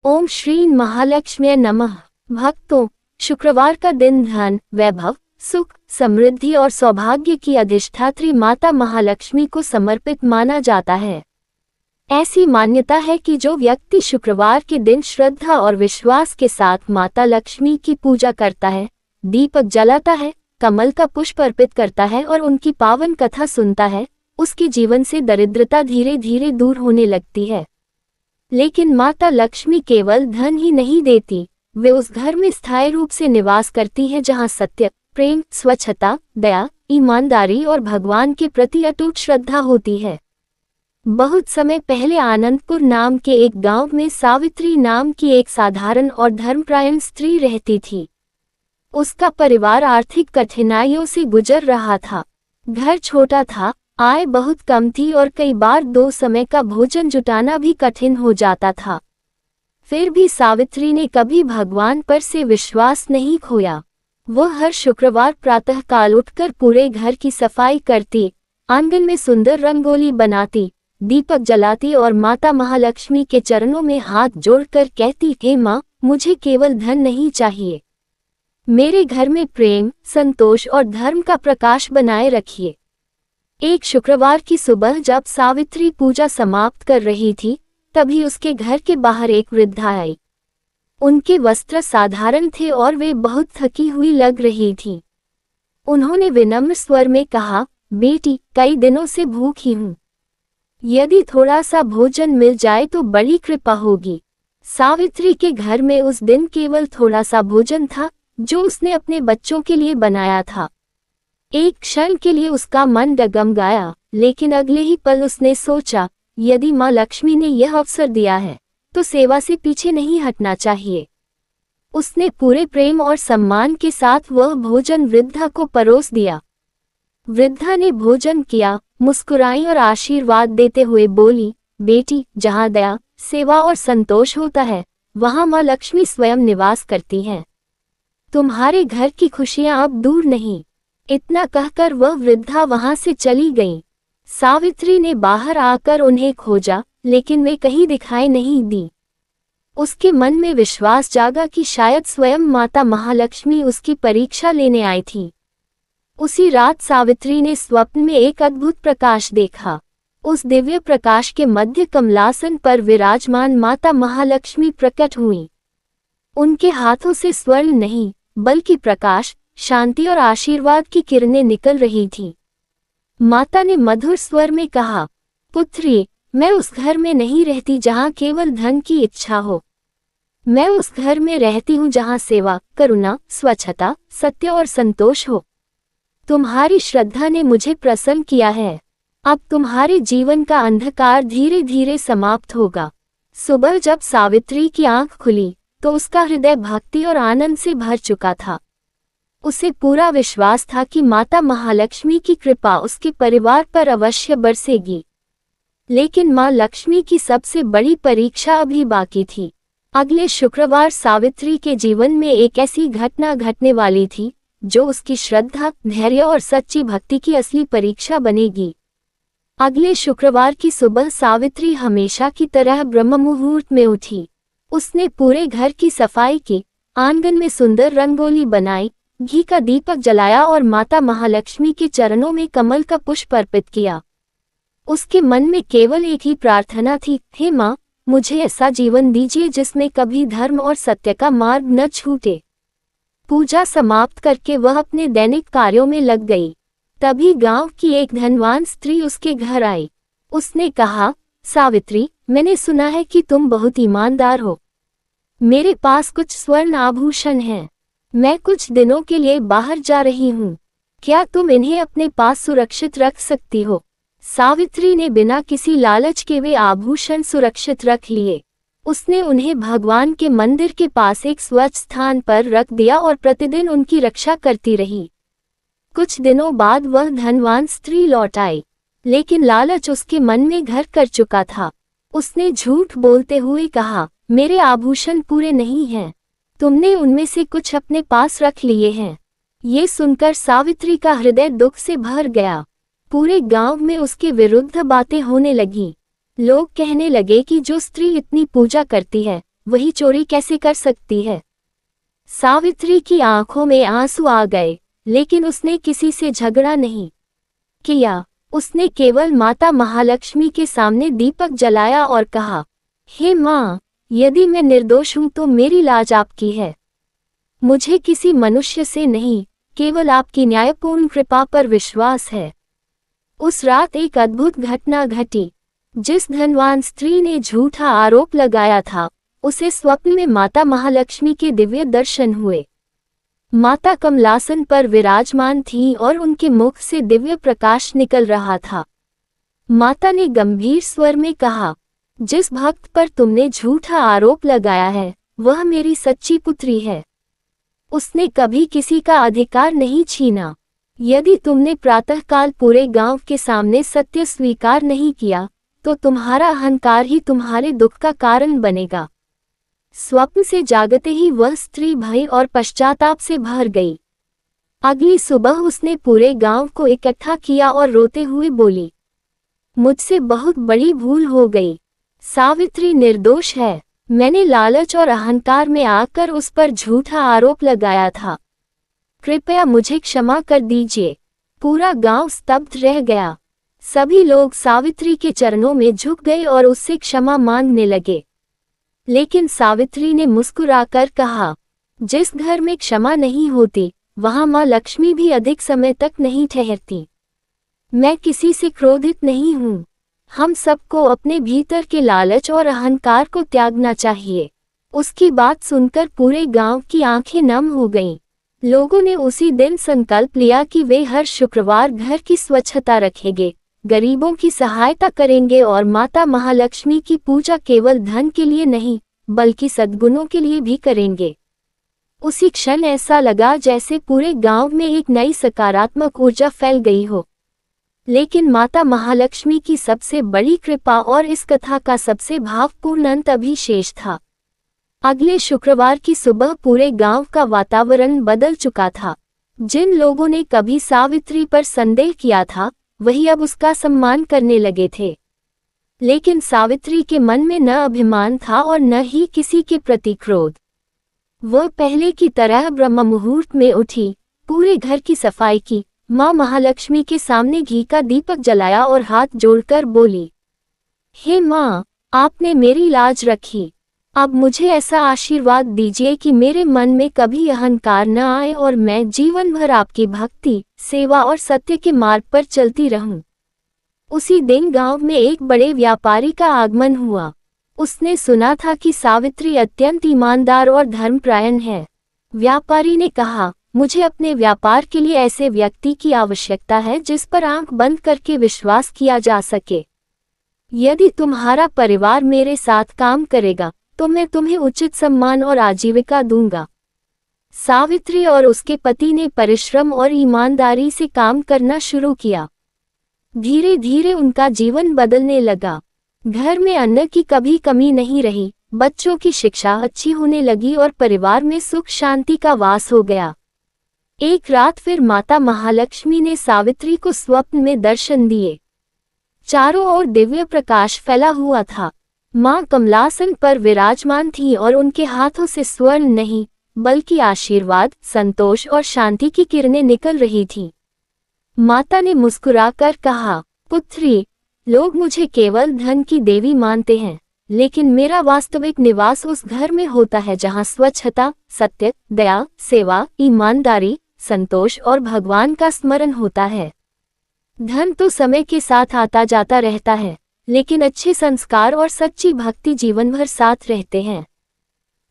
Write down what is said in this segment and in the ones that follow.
ओम श्री महालक्ष्मी नमः। भक्तों, शुक्रवार का दिन धन, वैभव, सुख, समृद्धि और सौभाग्य की अधिष्ठात्री माता महालक्ष्मी को समर्पित माना जाता है। ऐसी मान्यता है कि जो व्यक्ति शुक्रवार के दिन श्रद्धा और विश्वास के साथ माता लक्ष्मी की पूजा करता है, दीपक जलाता है, कमल का पुष्प अर्पित करता है और उनकी पावन कथा सुनता है, उसके जीवन से दरिद्रता धीरे धीरे दूर होने लगती है। लेकिन माता लक्ष्मी केवल धन ही नहीं देती, वे उस घर में स्थायी रूप से निवास करती हैं जहां सत्य, प्रेम, स्वच्छता, दया, ईमानदारी और भगवान के प्रति अटूट श्रद्धा होती है। बहुत समय पहले आनंदपुर नाम के एक गांव में सावित्री नाम की एक साधारण और धर्मपरायण स्त्री रहती थी। उसका परिवार आर्थिक कठिनाइयों से गुजर रहा था। घर छोटा था, आय बहुत कम थी और कई बार 2 समय का भोजन जुटाना भी कठिन हो जाता था। फिर भी सावित्री ने कभी भगवान पर से विश्वास नहीं खोया। वह हर शुक्रवार प्रातःकाल उठकर पूरे घर की सफाई करती, आंगन में सुंदर रंगोली बनाती, दीपक जलाती और माता महालक्ष्मी के चरणों में हाथ जोड़कर कहती, हे माँ, मुझे केवल धन नहीं चाहिए, मेरे घर में प्रेम, संतोष और धर्म का प्रकाश बनाए रखिए। एक शुक्रवार की सुबह जब सावित्री पूजा समाप्त कर रही थी, तभी उसके घर के बाहर एक वृद्धा आई। उनके वस्त्र साधारण थे और वे बहुत थकी हुई लग रही थी। उन्होंने विनम्र स्वर में कहा, बेटी, कई दिनों से भूखी हूँ, यदि थोड़ा सा भोजन मिल जाए तो बड़ी कृपा होगी। सावित्री के घर में उस दिन केवल थोड़ा सा भोजन था, जो उसने अपने बच्चों के लिए बनाया था। एक क्षण के लिए उसका मन डगमगाया, लेकिन अगले ही पल उसने सोचा, यदि माँ लक्ष्मी ने यह अवसर दिया है, तो सेवा से पीछे नहीं हटना चाहिए। उसने पूरे प्रेम और सम्मान के साथ वह भोजन वृद्धा को परोस दिया। वृद्धा ने भोजन किया, मुस्कुराई और आशीर्वाद देते हुए बोली, बेटी, जहाँ दया, सेवा और संतोष होता है, वहाँ माँ लक्ष्मी स्वयं निवास करती हैं। तुम्हारे घर की खुशियाँ अब दूर नहीं। इतना कहकर वह वृद्धा वहां से चली गई। सावित्री ने बाहर आकर उन्हें खोजा, लेकिन वे कहीं दिखाई नहीं दी। उसके मन में विश्वास जागा कि शायद स्वयं माता महालक्ष्मी उसकी परीक्षा लेने आई थी। उसी रात सावित्री ने स्वप्न में एक अद्भुत प्रकाश देखा। उस दिव्य प्रकाश के मध्य कमलासन पर विराजमान माता महालक्ष्मी प्रकट हुई। उनके हाथों से स्वर्ण नहीं, बल्कि प्रकाश, शांति और आशीर्वाद की किरणें निकल रही थीं। माता ने मधुर स्वर में कहा, पुत्री, मैं उस घर में नहीं रहती जहां केवल धन की इच्छा हो। मैं उस घर में रहती हूं जहां सेवा, करुणा, स्वच्छता, सत्य और संतोष हो। तुम्हारी श्रद्धा ने मुझे प्रसन्न किया है। अब तुम्हारे जीवन का अंधकार धीरे धीरे समाप्त होगा। सुबह जब सावित्री की आंख खुली, तो उसका हृदय भक्ति और आनंद से भर चुका था। उसे पूरा विश्वास था कि माता महालक्ष्मी की कृपा उसके परिवार पर अवश्य बरसेगी। लेकिन माँ लक्ष्मी की सबसे बड़ी परीक्षा अभी बाकी थी। अगले शुक्रवार सावित्री के जीवन में एक ऐसी घटना घटने वाली थी, जो उसकी श्रद्धा, धैर्य और सच्ची भक्ति की असली परीक्षा बनेगी। अगले शुक्रवार की सुबह सावित्री हमेशा की तरह ब्रह्म मुहूर्त में उठी। उसने पूरे घर की सफाई की, आंगन में सुंदर रंगोली बनाई, घी का दीपक जलाया और माता महालक्ष्मी के चरणों में कमल का पुष्प अर्पित किया। उसके मन में केवल एक ही प्रार्थना थी, हे माँ, मुझे ऐसा जीवन दीजिए जिसमें कभी धर्म और सत्य का मार्ग न छूटे। पूजा समाप्त करके वह अपने दैनिक कार्यों में लग गई। तभी गांव की एक धनवान स्त्री उसके घर आई। उसने कहा, सावित्री, मैंने सुना है कि तुम बहुत ईमानदार हो। मेरे पास कुछ स्वर्ण आभूषण हैं। मैं कुछ दिनों के लिए बाहर जा रही हूँ। क्या तुम इन्हें अपने पास सुरक्षित रख सकती हो? सावित्री ने बिना किसी लालच के वे आभूषण सुरक्षित रख लिए। उसने उन्हें भगवान के मंदिर के पास एक स्वच्छ स्थान पर रख दिया और प्रतिदिन उनकी रक्षा करती रही। कुछ दिनों बाद वह धनवान स्त्री लौट आई, लेकिन लालच उसके मन में घर कर चुका था। उसने झूठ बोलते हुए कहा, मेरे आभूषण पूरे नहीं हैं, तुमने उनमें से कुछ अपने पास रख लिए हैं। ये सुनकर सावित्री का हृदय दुख से भर गया। पूरे गांव में उसके विरुद्ध बातें होने लगी। लोग कहने लगे कि जो स्त्री इतनी पूजा करती है, वही चोरी कैसे कर सकती है? सावित्री की आंखों में आंसू आ गए, लेकिन उसने किसी से झगड़ा नहीं किया। उसने केवल माता महालक्ष्मी के सामने दीपक जलाया और कहा, हे माँ, यदि मैं निर्दोष हूं तो मेरी लाज आपकी है। मुझे किसी मनुष्य से नहीं, केवल आपकी न्यायपूर्ण कृपा पर विश्वास है। उस रात एक अद्भुत घटना घटी। जिस धनवान स्त्री ने झूठा आरोप लगाया था, उसे स्वप्न में माता महालक्ष्मी के दिव्य दर्शन हुए। माता कमलासन पर विराजमान थी और उनके मुख से दिव्य प्रकाश निकल रहा था। माता ने गंभीर स्वर में कहा, जिस भक्त पर तुमने झूठा आरोप लगाया है, वह मेरी सच्ची पुत्री है। उसने कभी किसी का अधिकार नहीं छीना। यदि तुमने प्रातःकाल पूरे गांव के सामने सत्य स्वीकार नहीं किया, तो तुम्हारा अहंकार ही तुम्हारे दुख का कारण बनेगा। स्वप्न से जागते ही वह स्त्री भय और पश्चाताप से भर गई। अगली सुबह उसने पूरे गांव को इकट्ठा किया और रोते हुए बोली, मुझसे बहुत बड़ी भूल हो गई। सावित्री निर्दोष है। मैंने लालच और अहंकार में आकर उस पर झूठा आरोप लगाया था। कृपया मुझे क्षमा कर दीजिए। पूरा गांव स्तब्ध रह गया। सभी लोग सावित्री के चरणों में झुक गए और उससे क्षमा मांगने लगे। लेकिन सावित्री ने मुस्कुराकर कहा, जिस घर में क्षमा नहीं होती, वहां मां लक्ष्मी भी अधिक समय तक नहीं ठहरती। मैं किसी से क्रोधित नहीं हूं। हम सबको अपने भीतर के लालच और अहंकार को त्यागना चाहिए। उसकी बात सुनकर पूरे गांव की आंखें नम हो गईं। लोगों ने उसी दिन संकल्प लिया कि वे हर शुक्रवार घर की स्वच्छता रखेंगे, गरीबों की सहायता करेंगे और माता महालक्ष्मी की पूजा केवल धन के लिए नहीं, बल्कि सद्गुणों के लिए भी करेंगे। उसी क्षण ऐसा लगा जैसे पूरे गांव में एक नई सकारात्मक ऊर्जा फैल गई हो। लेकिन माता महालक्ष्मी की सबसे बड़ी कृपा और इस कथा का सबसे भावपूर्ण अंत अभी शेष था। अगले शुक्रवार की सुबह पूरे गांव का वातावरण बदल चुका था। जिन लोगों ने कभी सावित्री पर संदेह किया था, वही अब उसका सम्मान करने लगे थे। लेकिन सावित्री के मन में न अभिमान था और न ही किसी के प्रति क्रोध। वह पहले की तरह ब्रह्म मुहूर्त में उठी, पूरे घर की सफाई की, मां महालक्ष्मी के सामने घी का दीपक जलाया और हाथ जोड़कर बोली, हे मां, आपने मेरी लाज रखी। अब मुझे ऐसा आशीर्वाद दीजिए कि मेरे मन में कभी अहंकार न आए और मैं जीवन भर आपकी भक्ति, सेवा और सत्य के मार्ग पर चलती रहूं। उसी दिन गांव में एक बड़े व्यापारी का आगमन हुआ। उसने सुना था कि सावित्री अत्यंत ईमानदार और धर्मपरायण है। व्यापारी ने कहा, मुझे अपने व्यापार के लिए ऐसे व्यक्ति की आवश्यकता है जिस पर आंख बंद करके विश्वास किया जा सके। यदि तुम्हारा परिवार मेरे साथ काम करेगा, तो मैं तुम्हें उचित सम्मान और आजीविका दूंगा। सावित्री और उसके पति ने परिश्रम और ईमानदारी से काम करना शुरू किया। धीरे धीरे उनका जीवन बदलने लगा। घर में अन्न की कभी कमी नहीं रही, बच्चों की शिक्षा अच्छी होने लगी और परिवार में सुख शांति का वास हो गया। एक रात फिर माता महालक्ष्मी ने सावित्री को स्वप्न में दर्शन दिए। चारों ओर दिव्य प्रकाश फैला हुआ था। मां कमलासन पर विराजमान थी और उनके हाथों से स्वर्ण नहीं, बल्कि आशीर्वाद, संतोष और शांति की किरणें निकल रही थीं। माता ने मुस्कुराकर कहा, पुत्री, लोग मुझे केवल धन की देवी मानते हैं, लेकिन मेरा वास्तविक निवास उस घर में होता है जहां स्वच्छता, सत्य, दया, सेवा, ईमानदारी, संतोष और भगवान का स्मरण होता है। धन तो समय के साथ आता जाता रहता है, लेकिन अच्छे संस्कार और सच्ची भक्ति जीवन भर साथ रहते हैं।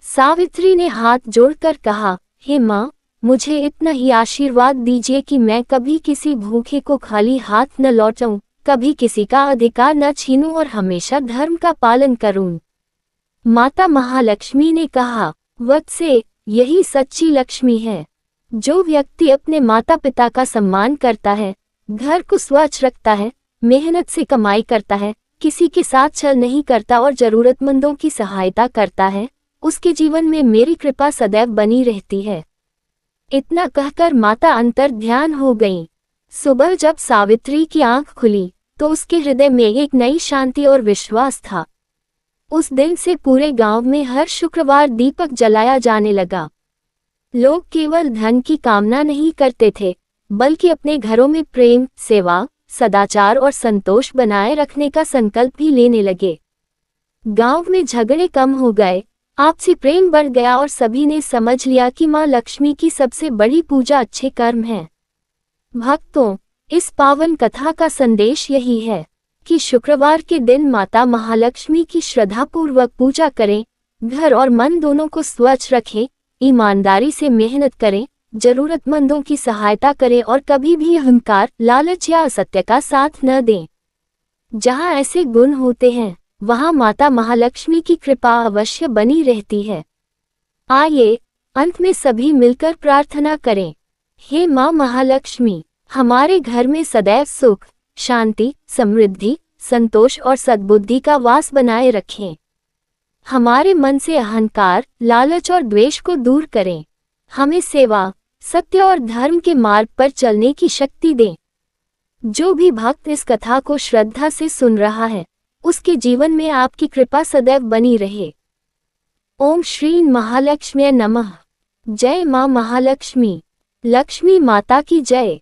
सावित्री ने हाथ जोड़कर कहा, हे मां, मुझे इतना ही आशीर्वाद दीजिए कि मैं कभी किसी भूखे को खाली हाथ न लौटाऊं, कभी किसी का अधिकार न छीनूं और हमेशा धर्म का पालन करूं। माता महालक्ष्मी ने कहा, वत्से, यही सच्ची लक्ष्मी है। जो व्यक्ति अपने माता पिता का सम्मान करता है, घर को स्वच्छ रखता है, मेहनत से कमाई करता है, किसी के साथ छल नहीं करता और जरूरतमंदों की सहायता करता है, उसके जीवन में मेरी कृपा सदैव बनी रहती है। इतना कहकर माता अंतर ध्यान हो गईं। सुबह जब सावित्री की आंख खुली, तो उसके हृदय में एक नई शांति और विश्वास था। उस दिन से पूरे गांव में हर शुक्रवार दीपक जलाया जाने लगा। लोग केवल धन की कामना नहीं करते थे, बल्कि अपने घरों में प्रेम, सेवा, सदाचार और संतोष बनाए रखने का संकल्प भी लेने लगे। गांव में झगड़े कम हो गए, आपसी प्रेम बढ़ गया और सभी ने समझ लिया कि मां लक्ष्मी की सबसे बड़ी पूजा अच्छे कर्म है। भक्तों, इस पावन कथा का संदेश यही है कि शुक्रवार के दिन माता महालक्ष्मी की श्रद्धापूर्वक पूजा करें, घर और मन दोनों को स्वच्छ रखें, ईमानदारी से मेहनत करें, जरूरतमंदों की सहायता करें और कभी भी अहंकार, लालच या असत्य का साथ न दें। जहां ऐसे गुण होते हैं, वहां माता महालक्ष्मी की कृपा अवश्य बनी रहती है। आइए, अंत में सभी मिलकर प्रार्थना करें। हे मां महालक्ष्मी, हमारे घर में सदैव सुख, शांति, समृद्धि, संतोष और सद्बुद्धि का वास बनाए रखें। हमारे मन से अहंकार, लालच और द्वेष को दूर करें। हमें सेवा, सत्य और धर्म के मार्ग पर चलने की शक्ति दें। जो भी भक्त इस कथा को श्रद्धा से सुन रहा है, उसके जीवन में आपकी कृपा सदैव बनी रहे। ओम श्री महालक्ष्म्यै नमः। जय मां महालक्ष्मी। लक्ष्मी माता की जय।